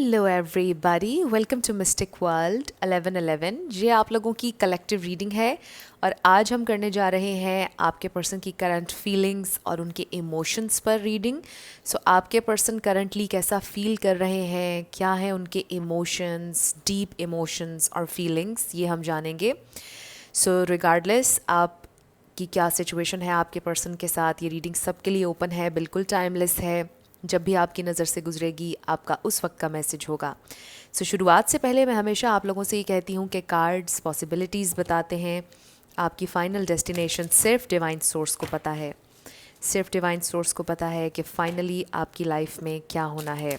Hello everybody, welcome to mystic world 1111। ये आप लोगों की कलेक्टिव रीडिंग है और आज हम करने जा रहे हैं आपके पर्सन की करंट फीलिंग्स और उनके इमोशंस पर रीडिंग। सो आपके पर्सन करंटली कैसा फील कर रहे हैं, क्या है उनके इमोशंस, डीप इमोशंस और फीलिंग्स, ये हम जानेंगे। सो रिगार्डलेस आप कि क्या सिचुएशन है आपके पर्सन के साथ, ये रीडिंग सबके लिए ओपन है, बिल्कुल टाइमलेस है। जब भी आपकी नज़र से गुजरेगी आपका उस वक्त का मैसेज होगा। सो शुरुआत से पहले मैं हमेशा आप लोगों से ये कहती हूँ कि कार्ड्स पॉसिबिलिटीज़ बताते हैं, आपकी फ़ाइनल डेस्टिनेशन सिर्फ डिवाइन सोर्स को पता है। सिर्फ डिवाइन सोर्स को पता है कि फ़ाइनली आपकी लाइफ में क्या होना है।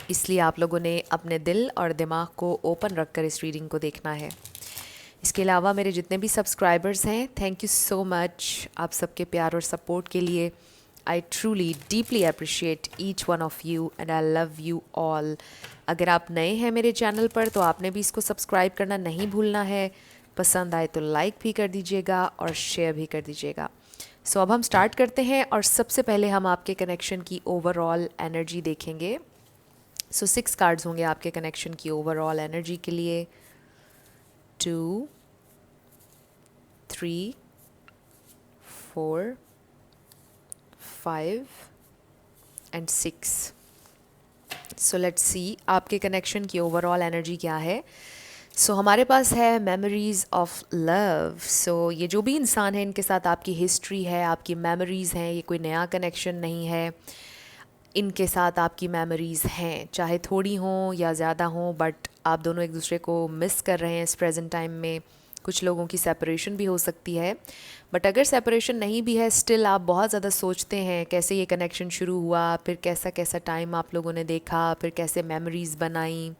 इसलिए आप लोगों ने अपने दिल और दिमाग को ओपन रखकर इस रीडिंग को देखना है। इसके अलावा मेरे जितने भी सब्सक्राइबर्स हैं, थैंक यू सो मच आप सबके प्यार और सपोर्ट के लिए। I truly deeply appreciate each one of you and I love you all. अगर आप नए हैं मेरे चैनल पर तो आपने भी इसको सब्सक्राइब करना नहीं भूलना है। पसंद आए तो लाइक भी कर दीजिएगा और शेयर भी कर दीजिएगा। सो अब हम स्टार्ट करते हैं और सबसे पहले हम आपके कनेक्शन की ओवरऑल एनर्जी देखेंगे। सो 6 कार्ड्स होंगे आपके कनेक्शन की ओवरऑल एनर्जी के लिए। 2, 3, 4, 5 एंड 6। सो लेट्स सी आपके कनेक्शन की ओवरऑल एनर्जी क्या है। सो हमारे पास है मेमोरीज़ ऑफ लव। सो ये जो भी इंसान है इनके साथ आपकी हिस्ट्री है, आपकी मेमोरीज़ हैं, ये कोई नया कनेक्शन नहीं है। इनके साथ आपकी मेमोरीज़ हैं, चाहे थोड़ी हों या ज़्यादा हों, बट आप दोनों एक दूसरे को मिस कर रहे हैं इस प्रेजेंट टाइम में। कुछ लोगों की सेपरेशन भी हो सकती है, बट अगर सेपरेशन नहीं भी है स्टिल आप बहुत ज़्यादा सोचते हैं कैसे ये कनेक्शन शुरू हुआ, फिर कैसा कैसा टाइम आप लोगों ने देखा, फिर कैसे मेमोरीज़ बनाई,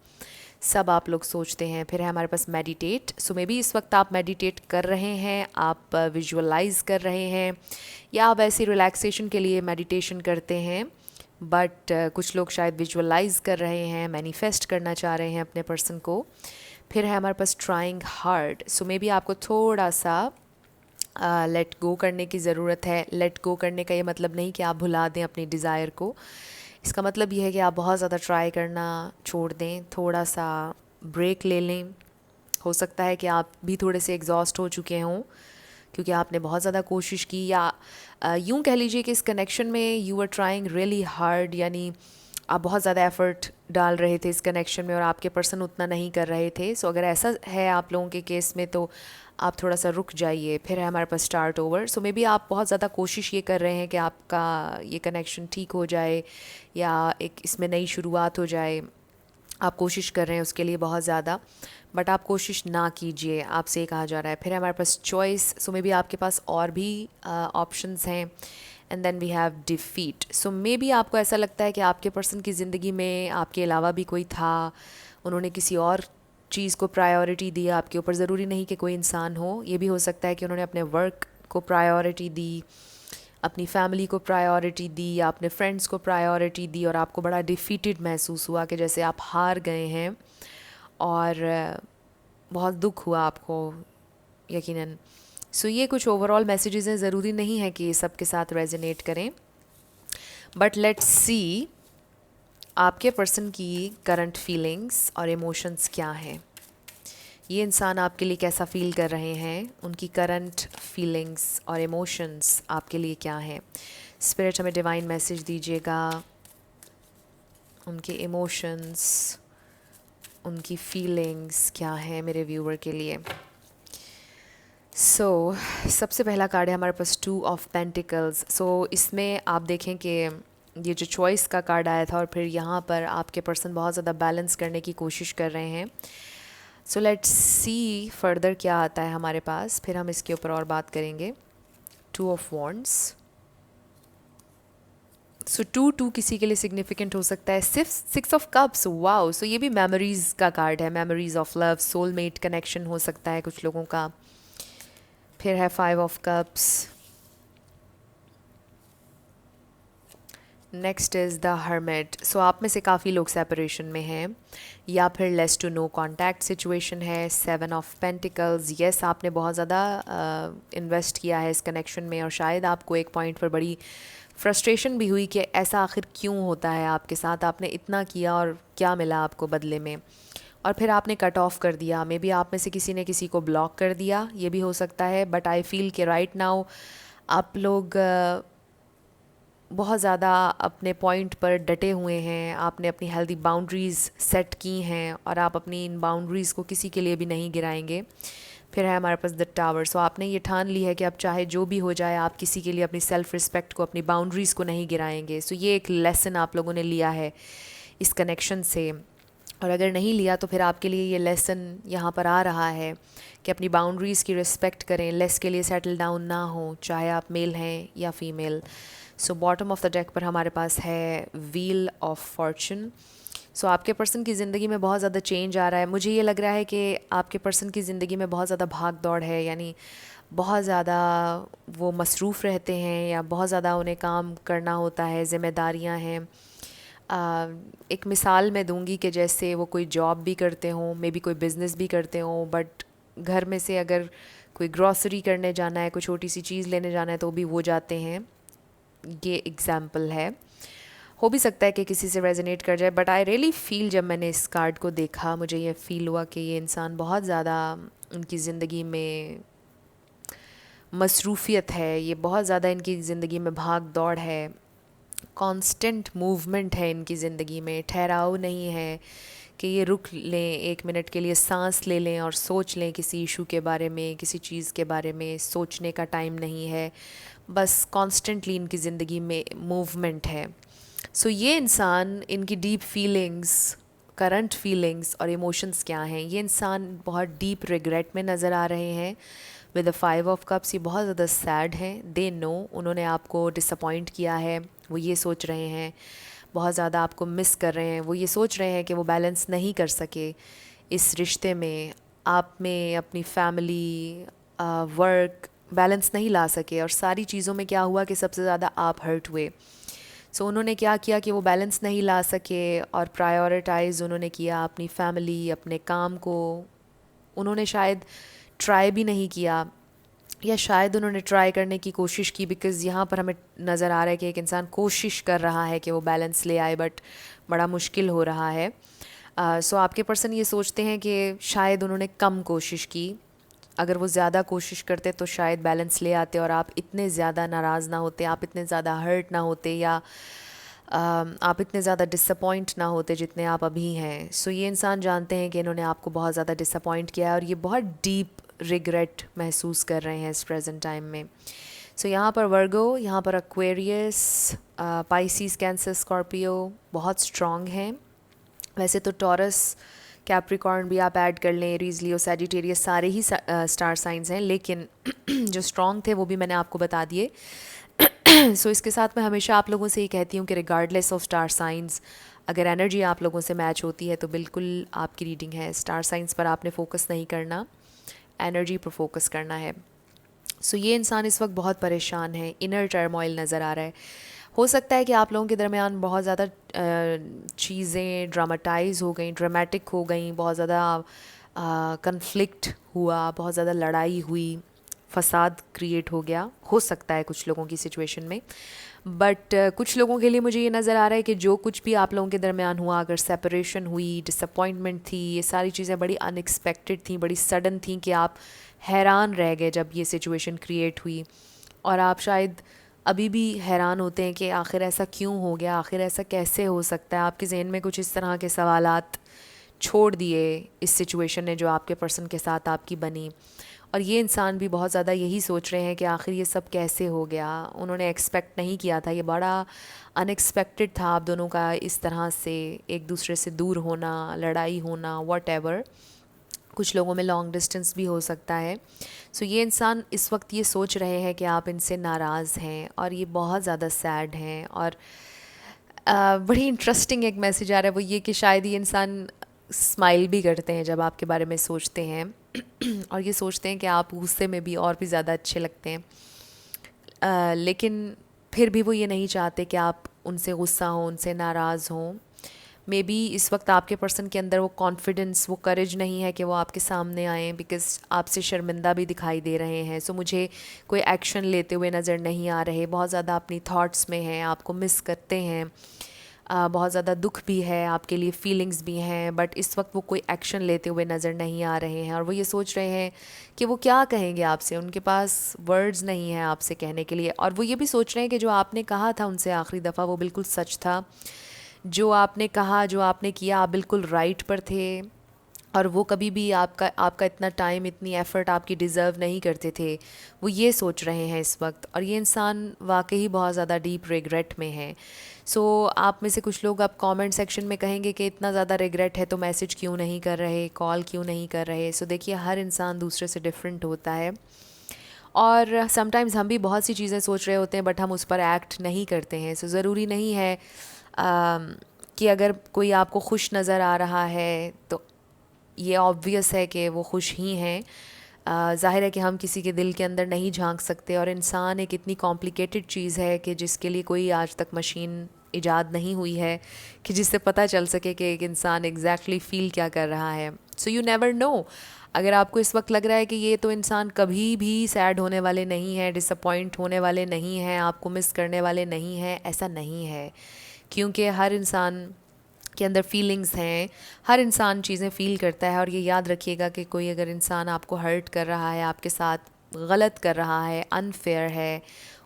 सब आप लोग सोचते हैं। फिर है हमारे पास मेडिटेट। सो मे बी इस वक्त आप मेडिटेट कर रहे हैं, आप विजुअलाइज कर रहे हैं, या आप ऐसी रिलैक्सेशन के लिए मेडिटेशन करते हैं। बट कुछ लोग शायद विजुअलाइज कर रहे हैं, मैनिफेस्ट करना चाह रहे हैं अपने पर्सन को। फिर है हमारे पास trying hard. So maybe आपको थोड़ा सा लेट गो करने की ज़रूरत है। लेट गो करने का ये मतलब नहीं कि आप भुला दें अपनी डिज़ायर को। इसका मतलब ये है कि आप बहुत ज़्यादा ट्राई करना छोड़ दें, थोड़ा सा ब्रेक ले लें। हो सकता है कि आप भी थोड़े से एग्जॉस्ट हो चुके हों क्योंकि आपने बहुत ज़्यादा कोशिश की, या यूँ कह लीजिए कि इस कनेक्शन में you are trying really hard, यानी आप बहुत ज़्यादा एफ़र्ट डाल रहे थे इस कनेक्शन में और आपके पर्सन उतना नहीं कर रहे थे। सो अगर ऐसा है आप लोगों के केस में तो आप थोड़ा सा रुक जाइए। फिर है हमारे पास start over. So maybe आप बहुत ज़्यादा कोशिश ये कर रहे हैं कि आपका ये कनेक्शन ठीक हो जाए या एक इसमें नई शुरुआत हो जाए। आप कोशिश कर रहे हैं उसके लिए बहुत ज़्यादा, बट आप कोशिश ना कीजिए, आपसे ये कहा जा रहा है। फिर हमारे पास चॉइस। सो मे बी आपके पास और भी ऑप्शंस हैं। And then we have defeat. So maybe आपको ऐसा लगता है कि आपके पर्सन की ज़िंदगी में आपके अलावा भी कोई था, उन्होंने किसी और चीज़ को प्रायोरिटी दी आपके ऊपर। ज़रूरी नहीं कि कोई इंसान हो, ये भी हो सकता है कि उन्होंने अपने वर्क को प्रायोरिटी दी, अपनी फैमिली को प्रायोरिटी दी, या अपने फ्रेंड्स को प्रायोरिटी दी, और आपको बड़ा डिफीटेड महसूस हुआ कि जैसे आप हार गए हैं और बहुत दुख हुआ आपको यकीनन। सो ये कुछ ओवरऑल मैसेजेस हैं, ज़रूरी नहीं है कि ये सब के साथ रेजोनेट करें, बट लेट्स सी आपके पर्सन की करंट फीलिंग्स और इमोशंस क्या हैं। ये इंसान आपके लिए कैसा फ़ील कर रहे हैं, उनकी करंट फीलिंग्स और इमोशंस आपके लिए क्या हैं। स्पिरिट हमें डिवाइन मैसेज दीजिएगा, उनके इमोशंस, उनकी फीलिंग्स क्या हैं मेरे व्यूअर के लिए। सो सबसे पहला कार्ड है हमारे पास 2 ऑफ पेंटिकल्स। सो इसमें आप देखें कि ये जो चॉइस का कार्ड आया था और फिर यहाँ पर आपके पर्सन बहुत ज़्यादा बैलेंस करने की कोशिश कर रहे हैं। सो लेट्स सी फर्दर क्या आता है हमारे पास, फिर हम इसके ऊपर और बात करेंगे। 2 ऑफ वॉन्ड्स। सो 2 किसी के लिए सिग्निफिकेंट हो सकता है। 6 ऑफ कप्स, वाओ। सो ये भी मेमोरीज़ का कार्ड है, memories of love, soulmate connection हो सकता है कुछ लोगों का। फिर है 5 of cups. Next is the hermit. So आप में से काफ़ी लोग सेपरेशन में हैं या फिर less to no contact situation है। 7 ऑफ पेंटिकल्स, येस आपने बहुत ज़्यादा इन्वेस्ट किया है इस कनेक्शन में और शायद आपको एक पॉइंट पर बड़ी फ्रस्ट्रेशन भी हुई कि ऐसा आखिर क्यों होता है आपके साथ, आपने इतना किया और क्या मिला आपको बदले में। और फिर आपने कट ऑफ कर दिया, मे बी आप में से किसी ने किसी को ब्लॉक कर दिया, ये भी हो सकता है। बट आई फील कि राइट नाउ आप लोग बहुत ज़्यादा अपने पॉइंट पर डटे हुए हैं, आपने अपनी हेल्दी बाउंड्रीज़ सेट की हैं और आप अपनी इन बाउंड्रीज़ को किसी के लिए भी नहीं गिराएंगे। फिर है हमारे पास द टावर। सो आपने ये ठान ली है कि अब चाहे जो भी हो जाए आप किसी के लिए अपनी सेल्फ़ रिस्पेक्ट को, अपनी बाउंड्रीज़ को नहीं गिराएंगे। सो ये एक लेसन आप लोगों ने लिया है इस कनेक्शन से। और अगर नहीं लिया तो फिर आपके लिए ये लेसन यहाँ पर आ रहा है कि अपनी बाउंड्रीज़ की रिस्पेक्ट करें, लेस के लिए सेटल डाउन ना हो, चाहे आप मेल हैं या female. So bottom of the deck पर हमारे पास है व्हील ऑफ फॉर्चून। सो आपके पर्सन की ज़िंदगी में बहुत ज़्यादा चेंज आ रहा है। मुझे ये लग रहा है कि आपके पर्सन की ज़िंदगी में बहुत ज़्यादा भाग दौड़ है, यानी बहुत ज़्यादा वो मसरूफ़ रहते हैं या बहुत ज़्यादा उन्हें काम करना होता है, ज़िम्मेदारियाँ हैं। एक मिसाल मैं दूंगी कि जैसे वो कोई जॉब भी करते हों, मे बी कोई बिज़नेस भी करते हों, बट घर में से अगर कोई ग्रॉसरी करने जाना है, कोई छोटी सी चीज़ लेने जाना है तो भी वो जाते हैं। ये एग्ज़ाम्पल है। हो भी सकता है कि किसी से रेजोनेट कर जाए, बट आई रियली फील, जब मैंने इस कार्ड को देखा मुझे ये फ़ील हुआ कि ये इंसान बहुत ज़्यादा उनकी ज़िंदगी में मसरूफ़ियत है, ये बहुत ज़्यादा इनकी ज़िंदगी में भाग दौड़ है, कांस्टेंट मूवमेंट है इनकी ज़िंदगी में, ठहराव नहीं है कि ये रुक लें, 1 मिनट के लिए सांस ले लें और सोच लें किसी इशू के बारे में, किसी चीज़ के बारे में सोचने का टाइम नहीं है। बस कॉन्स्टेंटली इनकी ज़िंदगी में मूवमेंट है। सो ये इंसान, इनकी डीप फीलिंग्स, करंट फीलिंग्स और इमोशंस क्या हैं, ये इंसान बहुत डीप रिग्रेट में नज़र आ रहे हैं विद द 5 ऑफ कप्स। ये बहुत ज़्यादा सैड हैं, दे नो उन्होंने आपको डिसअपॉइंट किया है, वो ये सोच रहे हैं, बहुत ज़्यादा आपको मिस कर रहे हैं, वो ये सोच रहे हैं कि वो बैलेंस नहीं कर सके इस रिश्ते में, आप में अपनी फैमिली, वर्क बैलेंस नहीं ला सके। और सारी चीज़ों में क्या हुआ कि सबसे ज़्यादा आप हर्ट हुए। सो उन्होंने क्या किया कि वो बैलेंस नहीं ला सके और प्रायोरिटाइज उन्होंने किया अपनी फैमिली, अपने काम को। उन्होंने शायद ट्राई भी नहीं किया, या शायद उन्होंने ट्राई करने की कोशिश की, बिकॉज़ यहाँ पर हमें नज़र आ रहा है कि एक इंसान कोशिश कर रहा है कि वो बैलेंस ले आए, बट बड़ा मुश्किल हो रहा है। सो आपके पर्सन ये सोचते हैं कि शायद उन्होंने कम कोशिश की, अगर वो ज़्यादा कोशिश करते तो शायद बैलेंस ले आते और आप इतने ज़्यादा नाराज़ ना होते, आप इतने ज़्यादा हर्ट ना होते, या आप इतने ज़्यादा डिसअपॉइंट ना होते जितने आप अभी हैं। सो ये इंसान जानते हैं कि इन्होंने आपको बहुत ज़्यादा डिसअपॉइंट किया है और ये बहुत डीप रिग्रेट महसूस कर रहे हैं इस प्रेजेंट टाइम में। सो यहाँ पर वर्गो, यहाँ पर एक्वेरियस, पाइसिस, कैंसर, स्कॉर्पियो बहुत स्ट्रॉन्ग हैं। वैसे तो टॉरस, कैप्रिकॉर्न भी आप ऐड कर लें, एरीज, लियो, सैजिटेरियस, सारे ही स्टार साइंस हैं, लेकिन जो स्ट्रॉन्ग थे वो भी मैंने आपको बता दिए। सो इसके साथ मैं हमेशा आप लोगों से ये कहती हूँ कि रिगार्डलेस ऑफ स्टार साइंस, अगर एनर्जी आप लोगों से मैच होती है तो बिल्कुल आपकी रीडिंग है। स्टार साइंस पर आपने फोकस नहीं करना, एनर्जी पर फोकस करना है। सो ये इंसान इस वक्त बहुत परेशान है, इनर टर्मोइल नज़र आ रहा है। हो सकता है कि आप लोगों के दरमियान बहुत ज़्यादा चीज़ें ड्रामाटाइज हो गई, ड्रामेटिक हो गई, बहुत ज़्यादा कन्फ्लिक्ट हुआ, बहुत ज़्यादा लड़ाई हुई, फसाद क्रिएट हो गया, हो सकता है कुछ लोगों की सिचुएशन में। बट कुछ लोगों के लिए मुझे ये नज़र आ रहा है कि जो कुछ भी आप लोगों के दरमियान हुआ, अगर सेपरेशन हुई, डिसअपॉइंटमेंट थी, ये सारी चीज़ें बड़ी अनएक्सपेक्टेड थी, बड़ी सडन थी कि आप हैरान रह गए जब ये सिचुएशन क्रिएट हुई। और आप शायद अभी भी हैरान होते हैं कि आखिर ऐसा क्यों हो गया, आखिर ऐसा कैसे हो सकता है। आपके जहन में कुछ इस तरह के सवालात छोड़ दिए इस सिचुएशन ने जो आपके पर्सन के साथ आपकी बनी। और ये इंसान भी बहुत ज़्यादा यही सोच रहे हैं कि आखिर ये सब कैसे हो गया, उन्होंने एक्सपेक्ट नहीं किया था, ये बड़ा अनएक्सपेक्टेड था आप दोनों का इस तरह से एक दूसरे से दूर होना, लड़ाई होना, वॉटएवर। कुछ लोगों में लॉन्ग डिस्टेंस भी हो सकता है। सो ये इंसान इस वक्त ये सोच रहे हैं कि आप इनसे नाराज़ हैं और ये बहुत ज़्यादा सैड हैं। और बड़ी इंटरेस्टिंग एक मैसेज आ रहा है, वो ये कि शायद ये इंसान स्माइल भी करते हैं जब आपके बारे में सोचते हैं और ये सोचते हैं कि आप गुस्से में भी और भी ज़्यादा अच्छे लगते हैं। लेकिन फिर भी वो ये नहीं चाहते कि आप उनसे गुस्सा हो, उनसे नाराज़ हों। मे बी इस वक्त आपके पर्सन के अंदर वो कॉन्फिडेंस, वो करेज नहीं है कि वो आपके सामने आएँ, बिकॉज़ आपसे शर्मिंदा भी दिखाई दे रहे हैं। सो मुझे कोई एक्शन लेते हुए नज़र नहीं आ रहे, बहुत ज़्यादा अपनी थॉट्स में हैं, आपको मिस करते हैं, बहुत ज़्यादा दुख भी है आपके लिए, फीलिंग्स भी हैं, बट इस वक्त वो कोई एक्शन लेते हुए नज़र नहीं आ रहे हैं। और वो ये सोच रहे हैं कि वो क्या कहेंगे आपसे, उनके पास वर्ड्स नहीं हैं आपसे कहने के लिए। और वो ये भी सोच रहे हैं कि जो आपने कहा था उनसे आखिरी दफ़ा वो बिल्कुल सच था, जो आपने कहा, जो आपने किया, आप बिल्कुल राइट पर थे, और वो कभी भी आपका आपका इतना टाइम, इतनी एफ़र्ट आपकी डिज़र्व नहीं करते थे। वो ये सोच रहे हैं इस वक्त, और ये इंसान वाकई बहुत ज़्यादा डीप रिग्रेट में है। सो आप में से कुछ लोग आप कमेंट सेक्शन में कहेंगे कि इतना ज़्यादा रिग्रेट है तो मैसेज क्यों नहीं कर रहे, कॉल क्यों नहीं कर रहे। सो देखिए, हर इंसान दूसरे से डिफरेंट होता है, और समटाइम्स हम भी बहुत सी चीज़ें सोच रहे होते हैं बट हम उस पर एक्ट नहीं करते हैं। सो ज़रूरी नहीं है कि अगर कोई आपको खुश नज़र आ रहा है तो ये ऑब्वियस है कि वो खुश ही हैं। ज़ाहिर है कि हम किसी के दिल के अंदर नहीं झांक सकते, और इंसान एक इतनी कॉम्प्लिकेटेड चीज़ है कि जिसके लिए कोई आज तक मशीन इजाद नहीं हुई है कि जिससे पता चल सके कि एक इंसान एग्जैक्टली फ़ील क्या कर रहा है। So you never know. अगर आपको इस वक्त लग रहा है कि ये तो इंसान कभी भी सैड होने वाले नहीं हैं, डिसअपॉइंट होने वाले नहीं हैं, आपको मिस करने वाले नहीं हैं, ऐसा नहीं है। क्योंकि हर इंसान के अंदर फीलिंग्स हैं, हर इंसान चीज़ें फ़ील करता है। और ये याद रखिएगा कि कोई अगर इंसान आपको हर्ट कर रहा है, आपके साथ गलत कर रहा है, अनफेयर है,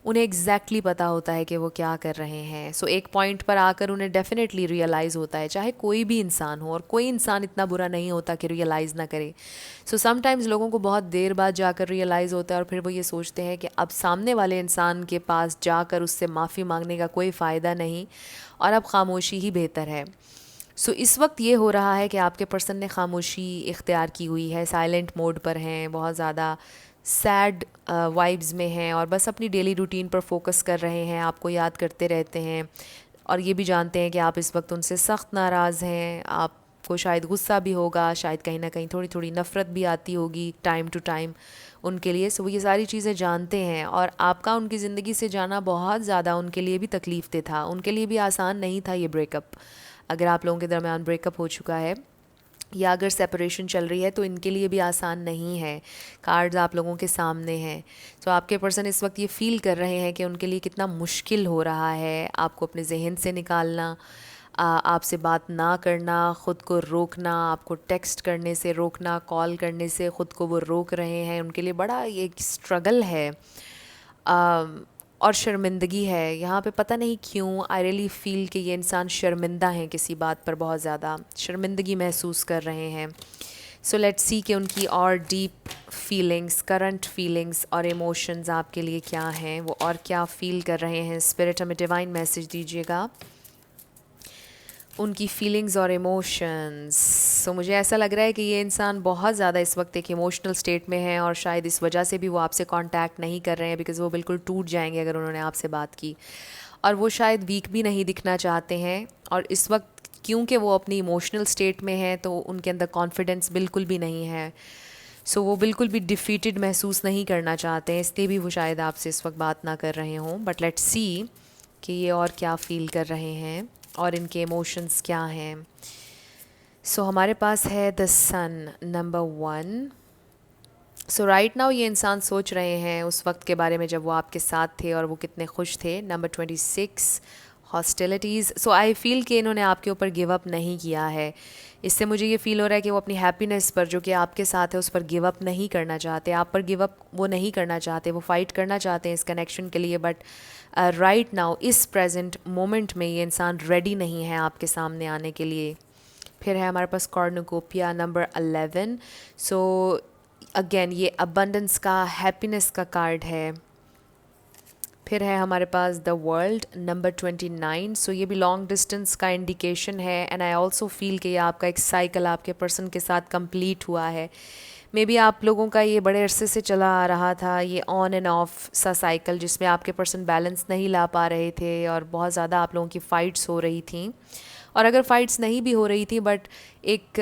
उन्हें एग्जैक्टली पता होता है कि वो क्या कर रहे हैं। सो एक पॉइंट पर आकर उन्हें डेफिनेटली रियलाइज़ होता है, चाहे कोई भी इंसान हो, और कोई इंसान इतना बुरा नहीं होता कि रियलाइज़ ना करे। सो समटाइम्स लोगों को बहुत देर बाद जाकर रियलाइज़ होता है, और फिर वो ये सोचते हैं कि अब सामने वाले इंसान के पास जाकर उससे माफ़ी मांगने का कोई फ़ायदा नहीं, और अब खामोशी ही बेहतर है। सो इस वक्त ये हो रहा है कि आपके पर्सन ने खामोशी इख्तियार की हुई है, साइलेंट मोड पर हैं, बहुत ज़्यादा सैड वाइब्स में हैं, और बस अपनी डेली रूटीन पर फोकस कर रहे हैं, आपको याद करते रहते हैं, और ये भी जानते हैं कि आप इस वक्त उनसे सख्त नाराज़ हैं। आपको शायद गुस्सा भी होगा, शायद कहीं ना कहीं थोड़ी थोड़ी नफ़रत भी आती होगी टाइम टू टाइम उनके लिए। सो वो ये सारी चीज़ें जानते हैं, और आपका उनकी ज़िंदगी से जाना बहुत ज़्यादा उनके लिए भी तकलीफ़ दे था, उनके लिए भी आसान नहीं था ये ब्रेकअप। अगर आप लोगों के दरमियान ब्रेकअप हो चुका है, या अगर सेपरेशन चल रही है, तो इनके लिए भी आसान नहीं है। कार्ड्स आप लोगों के सामने हैं। तो आपके पर्सन इस वक्त ये फ़ील कर रहे हैं कि उनके लिए कितना मुश्किल हो रहा है आपको अपने जहन से निकालना, आपसे बात ना करना, ख़ुद को रोकना, आपको टेक्स्ट करने से रोकना, कॉल करने से ख़ुद को वो रोक रहे हैं। उनके लिए बड़ा ये स्ट्रगल है, और शर्मिंदगी है यहाँ पे। पता नहीं क्यों आई रियली फ़ील कि ये इंसान शर्मिंदा हैं, किसी बात पर बहुत ज़्यादा शर्मिंदगी महसूस कर रहे हैं। सो लेट्स सी कि उनकी और डीप फीलिंग्स, करंट फीलिंग्स और इमोशंस आपके लिए क्या हैं, वो और क्या फ़ील कर रहे हैं। स्पिरिट हमें डिवाइन मैसेज दीजिएगा, उनकी फीलिंग्स और इमोशंस। सो मुझे ऐसा लग रहा है कि ये इंसान बहुत ज़्यादा इस वक्त एक इमोशनल स्टेट में है, और शायद इस वजह से भी वो आपसे कांटेक्ट नहीं कर रहे हैं, बिकॉज़ वो बिल्कुल टूट जाएंगे अगर उन्होंने आपसे बात की। और वो शायद वीक भी नहीं दिखना चाहते हैं, और इस वक्त क्योंकि वो अपनी इमोशनल स्टेट में है तो उनके अंदर कॉन्फिडेंस बिल्कुल भी नहीं है। सो वो बिल्कुल भी डिफीटेड महसूस नहीं करना चाहते हैं, इसलिए भी वो शायद आपसे इस वक्त बात ना कर रहे हों। बट लेट्स सी कि ये और क्या फ़ील कर रहे हैं और इनके इमोशंस क्या हैं। सो हमारे पास है the sun, number 1। So right now ये इंसान सोच रहे हैं उस वक्त के बारे में जब वो आपके साथ थे और वो कितने खुश थे। Number 26, hostilities. So I feel कि इन्होंने आपके ऊपर गिव अप नहीं किया है। इससे मुझे ये फ़ील हो रहा है कि वो अपनी हैप्पीनेस पर, जो कि आपके साथ है, उस पर गिव अप नहीं करना चाहते। आप पर गिव अप वो नहीं करना चाहते, वो फ़ाइट करना चाहते हैं इस कनेक्शन के लिए। बट राइट नाउ इस प्रेजेंट मोमेंट में ये इंसान रेडी नहीं है आपके सामने आने के लिए। फिर है हमारे पास कॉर्नुकोपिया, नंबर 11। सो अगेन ये अबंडेंस का, हैप्पीनेस का कार्ड है। फिर है हमारे पास द वर्ल्ड, नंबर 29। सो ये भी लॉन्ग डिस्टेंस का इंडिकेशन है, एंड आई ऑल्सो फील कि ये आपका एक साइकिल आपके पर्सन के साथ कंप्लीट हुआ है। मे बी आप लोगों का ये बड़े अरसे से चला आ रहा था, ये ऑन एंड ऑफ सा साइकिल, जिसमें आपके पर्सन बैलेंस नहीं ला पा रहे थे, और बहुत ज़्यादा आप लोगों की फ़ाइट्स हो रही थी। और अगर फ़ाइट्स नहीं भी हो रही थी, बट एक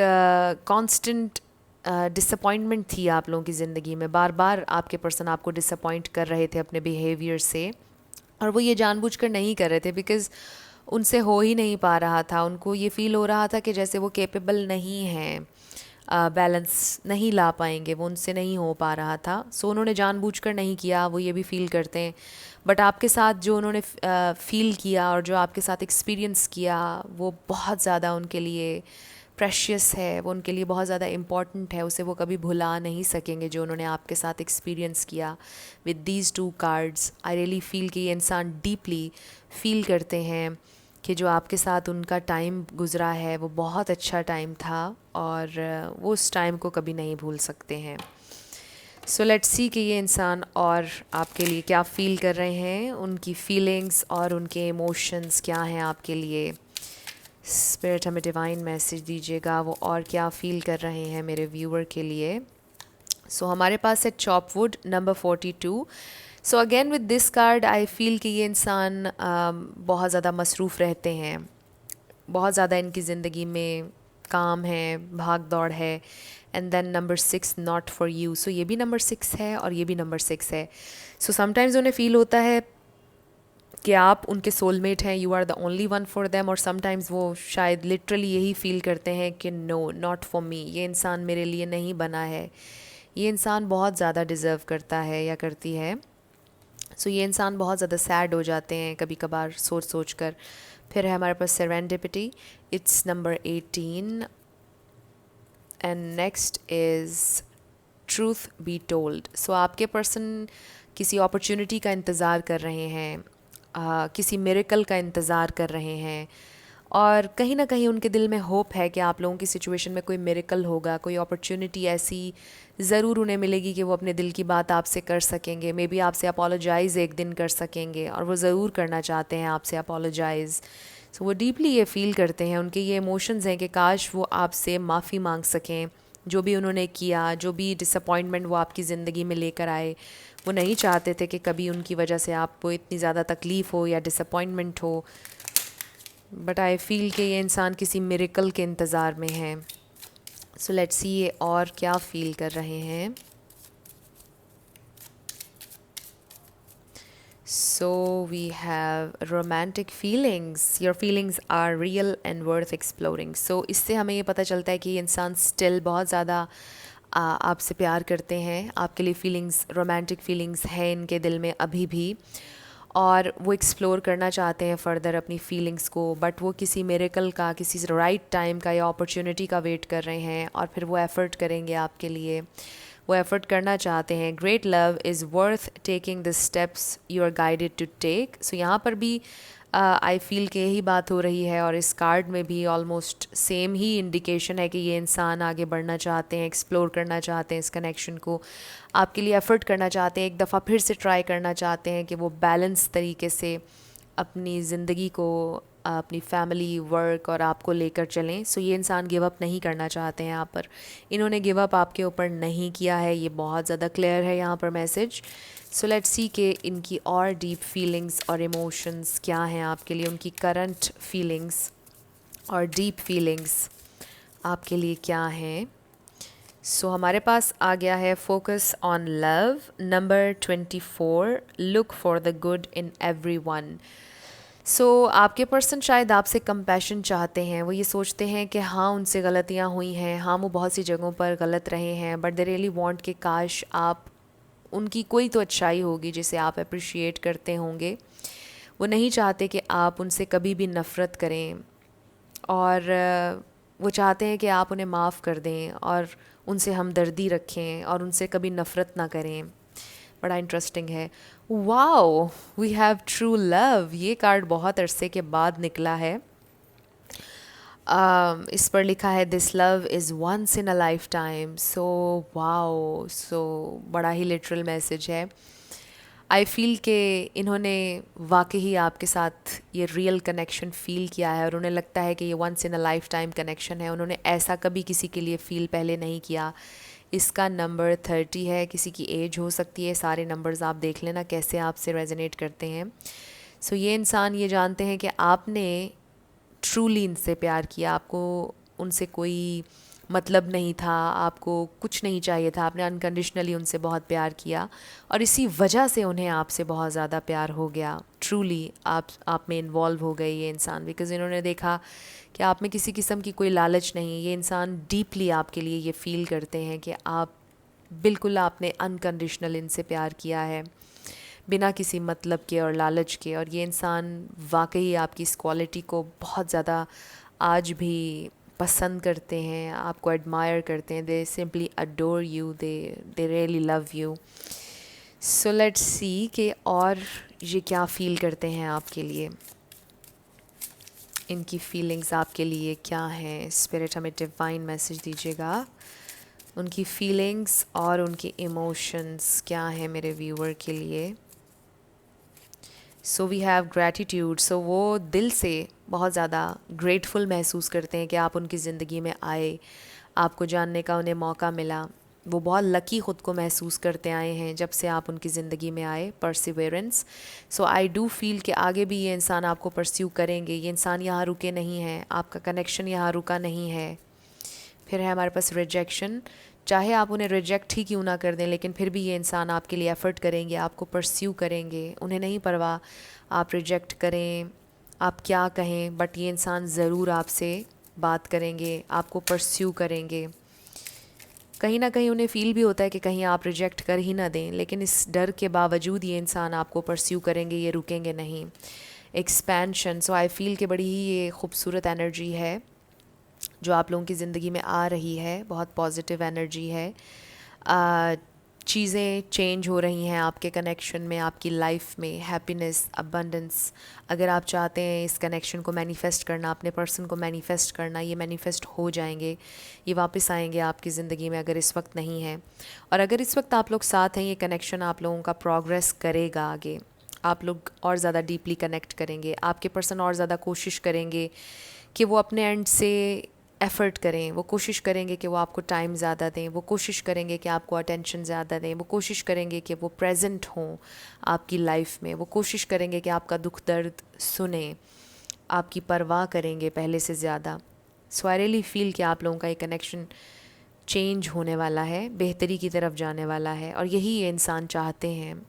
कांस्टेंट डिसअपॉइंटमेंट थी आप लोगों की ज़िंदगी में। बार बार आपके पर्सन आपको डिसअपॉइंट कर रहे थे अपने बिहेवियर से, और वो ये जानबूझकर नहीं कर रहे थे, बिकॉज़ उनसे हो ही नहीं पा रहा था। उनको ये फ़ील हो रहा था कि जैसे वो कैपेबल नहीं हैं, बैलेंस नहीं ला पाएंगे, वो उनसे नहीं हो पा रहा था। सो उन्होंने जानबूझकर नहीं किया, वो ये भी फ़ील करते हैं। बट आपके साथ जो उन्होंने फ़ील किया और जो आपके साथ एक्सपीरियंस किया, वो बहुत ज़्यादा उनके लिए प्रेशियस है, वो उनके लिए बहुत ज़्यादा इम्पॉर्टेंट है, उसे वो कभी भुला नहीं सकेंगे जो उन्होंने आपके साथ एक्सपीरियंस किया with these two cards. I really feel कि ये इंसान डीपली फ़ील करते हैं कि जो आपके साथ उनका टाइम गुज़रा है वो बहुत अच्छा टाइम था, और वो उस टाइम को कभी नहीं भूल सकते हैं। सो लेट्स सी कि ये इंसान और आपके लिए क्या फ़ील कर रहे हैं, उनकी फीलिंग्स और उनके इमोशंस क्या हैं आपके लिए। स्पिरिट हमें डिवाइन मैसेज दीजिएगा, वो और क्या फ़ील कर रहे हैं मेरे व्यूअर के लिए। सो हमारे पास है chop wood number 42। So again with this card I feel कि ये इंसान बहुत ज़्यादा मसरूफ़ रहते हैं, बहुत ज़्यादा इनकी ज़िंदगी में काम है, भाग दौड़ है। And then number 6 not for you. So ये भी नंबर 6 है और ये भी नंबर 6 है। सो समटाइम्स उन्हें फ़ील होता है कि आप उनके सोलमेट हैं, you are the only one for them, और समटाइम्स वो शायद लिटरली यही फील करते हैं कि नो नॉट फॉर मी, ये इंसान मेरे लिए नहीं बना है, ये इंसान बहुत ज़्यादा डिज़र्व करता है या करती है। सो ये इंसान बहुत ज़्यादा सैड हो जाते हैं कभी कभार सोच सोच कर। फिर है हमारे पास serendipity, it's number 18। And next is truth be told. So आपके पर्सन किसी अपॉर्चुनिटी का इंतज़ार कर रहे हैं, किसी मिरेकल का इंतज़ार कर रहे हैं, और कहीं ना कहीं उनके दिल में होप है कि आप लोगों की सिचुएशन में कोई मिरेकल होगा, कोई अपॉर्चुनिटी ऐसी ज़रूर उन्हें मिलेगी कि वो अपने दिल की बात आपसे कर सकेंगे। मे बी आपसे अपोलोजाइज़ एक दिन कर सकेंगे, और वो ज़रूर करना चाहते हैं आपसे अपोलोजाइज़। सो वो डीपली ये फ़ील करते हैं, उनके ये इमोशंस हैं कि काश वो आपसे माफ़ी मांग सकें, जो भी उन्होंने किया, जो भी डिसअपॉइंटमेंट वो आपकी ज़िंदगी में लेकर आए। वो नहीं चाहते थे कि कभी उनकी वजह से आपको इतनी ज़्यादा तकलीफ़ हो या डिसअपॉइंटमेंट हो। बट आई फील कि ये इंसान किसी मिरेकल के इंतज़ार में है। सो लेट्स सी ये और क्या फ़ील कर रहे हैं। So we have romantic feelings. Your feelings are real and worth exploring. So इससे हमें ये पता चलता है कि ये इंसान स्टिल बहुत ज़्यादा आपसे प्यार करते हैं, आपके लिए फीलिंग्स, रोमांटिक फीलिंग्स हैं इनके दिल में अभी भी, और वो एक्सप्लोर करना चाहते हैं फ़र्दर अपनी फीलिंग्स को। बट वो किसी मिरेकल का, किसी राइट टाइम का या अपॉर्चुनिटी का वेट कर रहे हैं, और फिर वो एफ़र्ट करेंगे आपके लिए, वो एफ़र्ट करना चाहते हैं। Great love is worth taking the steps you are guided to take. So यहाँ पर भी आई फील कि यही बात हो रही है, और इस कार्ड में भी ऑलमोस्ट सेम ही इंडिकेशन है कि ये इंसान आगे बढ़ना चाहते हैं, एक्सप्लोर करना चाहते हैं इस कनेक्शन को, आपके लिए एफ़र्ट करना चाहते हैं, एक दफ़ा फिर से ट्राई करना चाहते हैं कि वो बैलेंस तरीके से अपनी ज़िंदगी को, अपनी फैमिली, वर्क और आपको लेकर चलें। सो ये इंसान गिव अप नहीं करना चाहते हैं यहाँ पर, इन्होंने गिव अप आपके ऊपर नहीं किया है, ये बहुत ज़्यादा क्लियर है यहाँ पर मैसेज। सो लेट्स सी कि इनकी और डीप फीलिंग्स और इमोशंस क्या हैं आपके लिए, उनकी करंट फीलिंग्स और डीप फीलिंग्स आपके लिए क्या हैं। सो हमारे पास आ गया है focus on love number 24, look for the good in everyone. So आपके पर्सन शायद आपसे कंपैशन चाहते हैं, वो ये सोचते हैं कि हाँ उनसे गलतियाँ हुई हैं, हाँ वो बहुत सी जगहों पर गलत रहे हैं, बट दे रियली वांट कि काश आप, उनकी कोई तो अच्छाई होगी जिसे आप अप्रिशिएट करते होंगे। वो नहीं चाहते कि आप उनसे कभी भी नफ़रत करें, और वो चाहते हैं कि आप उन्हें माफ़ कर दें और उनसे हमदर्दी रखें और उनसे कभी नफ़रत ना करें। बड़ा इंटरेस्टिंग है। Wow, we have true love, ये कार्ड बहुत अरसे के बाद निकला है। इस पर लिखा है this love is once in a lifetime. So wow, so बड़ा ही लिटरल मैसेज है। आई फील कि इन्होंने वाकई आपके साथ ये रियल कनेक्शन फ़ील किया है, और उन्हें लगता है कि ये once in a lifetime connection है। उन्होंने ऐसा कभी किसी के लिए फ़ील पहले नहीं किया। इसका नंबर 30 है, किसी की एज हो सकती है, सारे नंबर्स आप देख लेना कैसे आपसे रेजोनेट करते हैं। सो ये इंसान ये जानते हैं कि आपने ट्रूली इनसे प्यार किया, आपको उनसे कोई मतलब नहीं था, आपको कुछ नहीं चाहिए था, आपने अनकंडीशनली उनसे बहुत प्यार किया और इसी वजह से उन्हें आपसे बहुत ज़्यादा प्यार हो गया। ट्रूली आप में इन्वॉल्व हो गए ये इंसान, बिकॉज़ इन्होंने देखा कि आप में किसी किस्म की कोई लालच नहीं है। ये इंसान डीपली आपके लिए ये फ़ील करते हैं कि आप बिल्कुल आपने अनकंडीशनल इनसे प्यार किया है, बिना किसी मतलब के और लालच के। और ये इंसान वाकई आपकी इस क्वालिटी को बहुत ज़्यादा आज भी पसंद करते हैं, आपको एडमायर करते हैं। दे simply adore you, they really love you. So let's सी कि और ये क्या फ़ील करते हैं आपके लिए, इनकी फीलिंग्स आपके लिए क्या हैं। स्पिरिट हमें डिवाइन मैसेज दीजिएगा, उनकी फीलिंग्स और उनके इमोशंस क्या हैं मेरे व्यूअर के लिए। सो वी हैव ग्रैटिट्यूड, सो वो दिल से बहुत ज़्यादा ग्रेटफुल महसूस करते हैं कि आप उनकी ज़िंदगी में आए, आपको जानने का उन्हें मौका मिला। वो बहुत लकी ख़ुद को महसूस करते आए हैं जब से आप उनकी ज़िंदगी में आए। Perseverance, so I do feel कि आगे भी ये इंसान आपको परस्यू करेंगे। ये इंसान यहाँ रुके नहीं हैं, आपका कनेक्शन यहाँ रुका नहीं है। फिर है हमारे पास रिजेक्शन, चाहे आप उन्हें रिजेक्ट ही क्यों ना कर दें, लेकिन फिर भी ये इंसान आपके लिए एफ़र्ट करेंगे, आपको परस्यू करेंगे। उन्हें नहीं परवाह आप रिजेक्ट करें, आप क्या कहें, बट ये इंसान ज़रूर आपसे बात करेंगे, आपको परस्यू करेंगे। कहीं ना कहीं उन्हें फ़ील भी होता है कि कहीं आप रिजेक्ट कर ही ना दें, लेकिन इस डर के बावजूद ये इंसान आपको परस्यू करेंगे, ये रुकेंगे नहीं। एक्सपेंशन, सो आई फील कि बड़ी ही ये खूबसूरत एनर्जी है जो आप लोगों की ज़िंदगी में आ रही है, बहुत पॉजिटिव एनर्जी है। चीज़ें चेंज हो रही हैं आपके कनेक्शन में, आपकी लाइफ में। हैप्पीनेस, अबंडेंस, अगर आप चाहते हैं इस कनेक्शन को मैनिफेस्ट करना, अपने पर्सन को मैनिफेस्ट करना, ये मैनिफेस्ट हो जाएंगे, ये वापस आएंगे आपकी ज़िंदगी में अगर इस वक्त नहीं है। और अगर इस वक्त आप लोग साथ हैं, ये कनेक्शन आप लोगों का प्रोग्रेस करेगा आगे। आप लोग और ज़्यादा डीपली कनेक्ट करेंगे, आपके पर्सन और ज़्यादा कोशिश करेंगे कि वो अपने एंड से एफ़र्ट करें, वो कोशिश करेंगे कि वो आपको टाइम ज़्यादा दें, वो कोशिश करेंगे कि आपको अटेंशन ज़्यादा दें, वो कोशिश करेंगे कि वो प्रेजेंट हों आपकी लाइफ में, वो कोशिश करेंगे कि आपका दुख दर्द सुने, आपकी परवाह करेंगे पहले से ज़्यादा। सो आई रियली फील कि आप लोगों का ये कनेक्शन चेंज होने वाला है, बेहतरी की तरफ जाने वाला है, और यही ये इंसान चाहते हैं।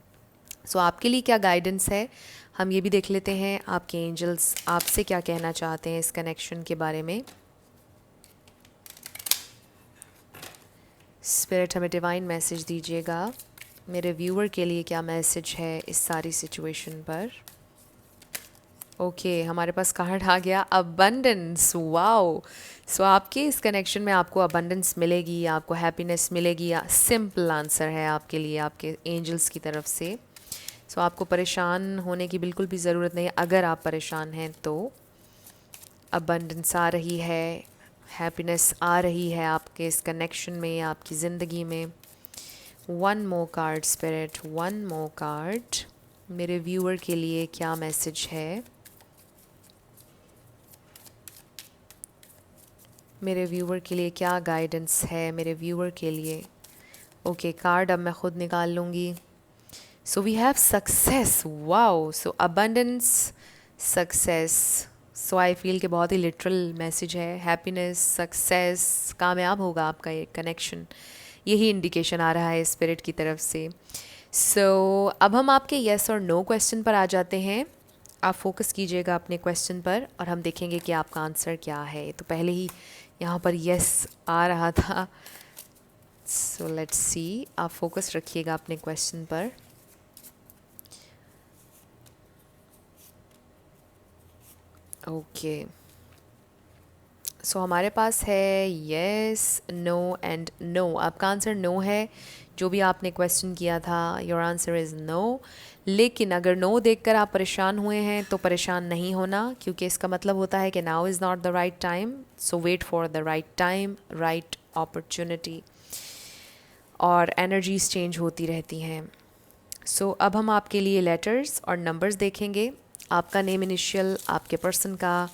सो आपके लिए क्या गाइडेंस है, हम ये भी देख लेते हैं। आपके एंजल्स आपसे क्या कहना चाहते हैं इस कनेक्शन के बारे में। स्पिरिट हमें डिवाइन मैसेज दीजिएगा, मेरे व्यूअर के लिए क्या मैसेज है इस सारी सिचुएशन पर। ओके हमारे पास कार्ड आ गया अबंडेंस। वाओ, सो आपके इस कनेक्शन में आपको अबंडेंस मिलेगी, आपको हैप्पीनेस मिलेगी। सिंपल आंसर है आपके लिए आपके एंजल्स की तरफ से। सो आपको परेशान होने की बिल्कुल भी ज़रूरत नहीं है। अगर आप परेशान हैं तो अबंडेंस आ रही है, हैप्पीनेस आ रही है आपके इस कनेक्शन में, आपकी ज़िंदगी में। One more card spirit, one more card, मेरे व्यूअर के लिए क्या मैसेज है, मेरे व्यूअर के लिए क्या गाइडेंस है, मेरे व्यूअर के लिए। ओके कार्ड अब मैं ख़ुद निकाल लूँगी। So we have success, wow, so abundance, success. So I feel कि बहुत ही लिटरल मैसेज है। हैप्पीनेस, सक्सेस, कामयाब होगा आपका ये कनेक्शन, यही इंडिकेशन आ रहा है स्पिरिट की तरफ से। सो अब हम आपके येस और नो क्वेश्चन पर आ जाते हैं। आप फोकस कीजिएगा अपने क्वेश्चन पर और हम देखेंगे कि आपका आंसर क्या है। तो पहले ही यहाँ पर येस आ रहा था, सो लेट्स सी। आप फोकस रखिएगा अपने क्वेश्चन पर। ओके सो हमारे पास है येस, नो एंड नो। आपका आंसर नो है, जो भी आपने क्वेश्चन किया था, योर आंसर इज़ नो। लेकिन अगर नो देखकर आप परेशान हुए हैं तो परेशान नहीं होना, क्योंकि इसका मतलब होता है कि now is not the right time. So wait for the right time, right opportunity. और एनर्जीज चेंज होती रहती हैं। सो अब हम आपके लिए लेटर्स और नंबर्स देखेंगे। आपका नेम इनिशियल, आपके पर्सन का,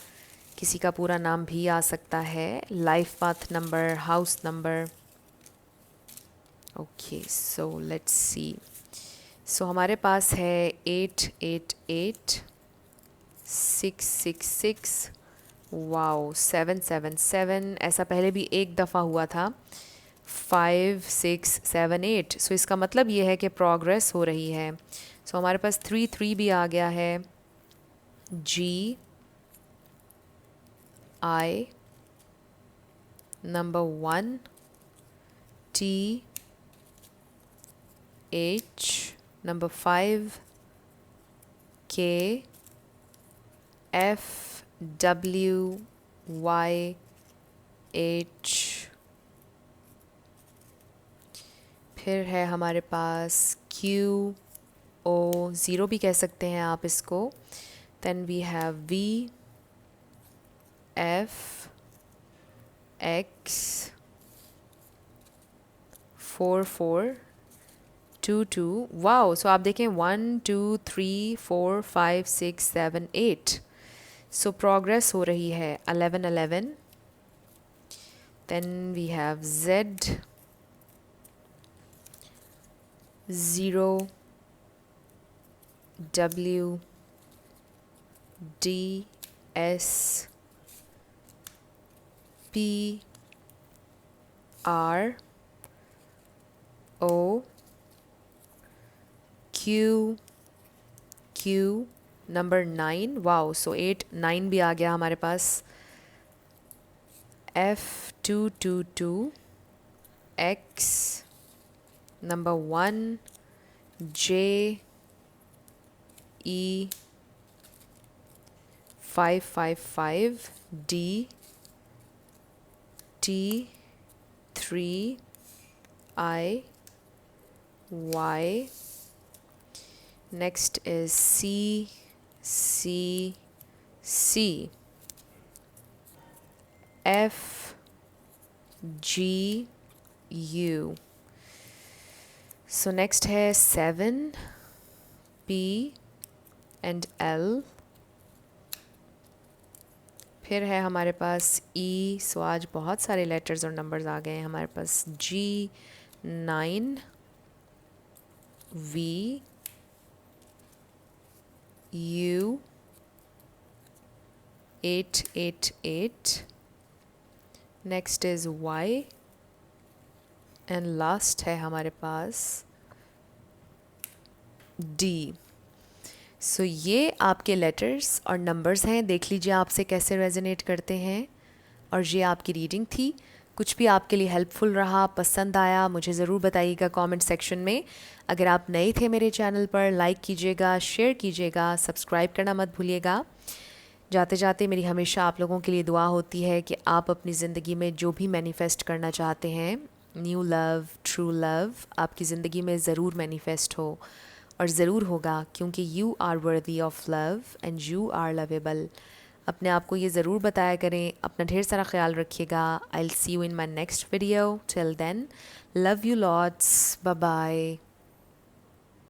किसी का पूरा नाम भी आ सकता है, life path number, house number. Okay so let's see. So हमारे पास है 888, 666, वाओ 777, ऐसा पहले भी एक दफ़ा हुआ था। 5 6 7 8, सो इसका मतलब ये है कि प्रोग्रेस हो रही है। सो हमारे पास 3 3 भी आ गया है। GI number 1, TH number 5, KFWYH। फिर है हमारे पास QO, ज़ीरो भी कह सकते हैं आप इसको। Then we have VFX 4422। Wow, so आप देखें 1 2 3 4 5 6 7 8, सो प्रोग्रेस हो रही है। 11 11। Then we have ZWDSPRO number 9। Wow, so 8 9 भी आ गया हमारे पास। F222X number 1, JE555D T3IY। Next is CCC FGU। So next है 7P and L। फिर है हमारे पास E। सो आज बहुत सारे लेटर्स और नंबर्स आ गए हैं हमारे पास। G9VU888। Next is Y and last है हमारे पास D। सो ये आपके लेटर्स और नंबर्स हैं, देख लीजिए आपसे कैसे रेजोनेट करते हैं। और ये आपकी रीडिंग थी। कुछ भी आपके लिए हेल्पफुल रहा, पसंद आया, मुझे ज़रूर बताइएगा कमेंट सेक्शन में। अगर आप नए थे मेरे चैनल पर, लाइक कीजिएगा, शेयर कीजिएगा, सब्सक्राइब करना मत भूलिएगा। जाते जाते मेरी हमेशा आप लोगों के लिए दुआ होती है कि आप अपनी ज़िंदगी में जो भी मैनिफेस्ट करना चाहते हैं, न्यू लव, ट्रू लव, आपकी ज़िंदगी में ज़रूर मैनिफेस्ट हो। और ज़रूर होगा, क्योंकि you are worthy of love and you are lovable. अपने आप को ये ज़रूर बताया करें। अपना ढेर सारा ख्याल रखिएगा। I will see you in my next video. Till then, love you lots, bye bye.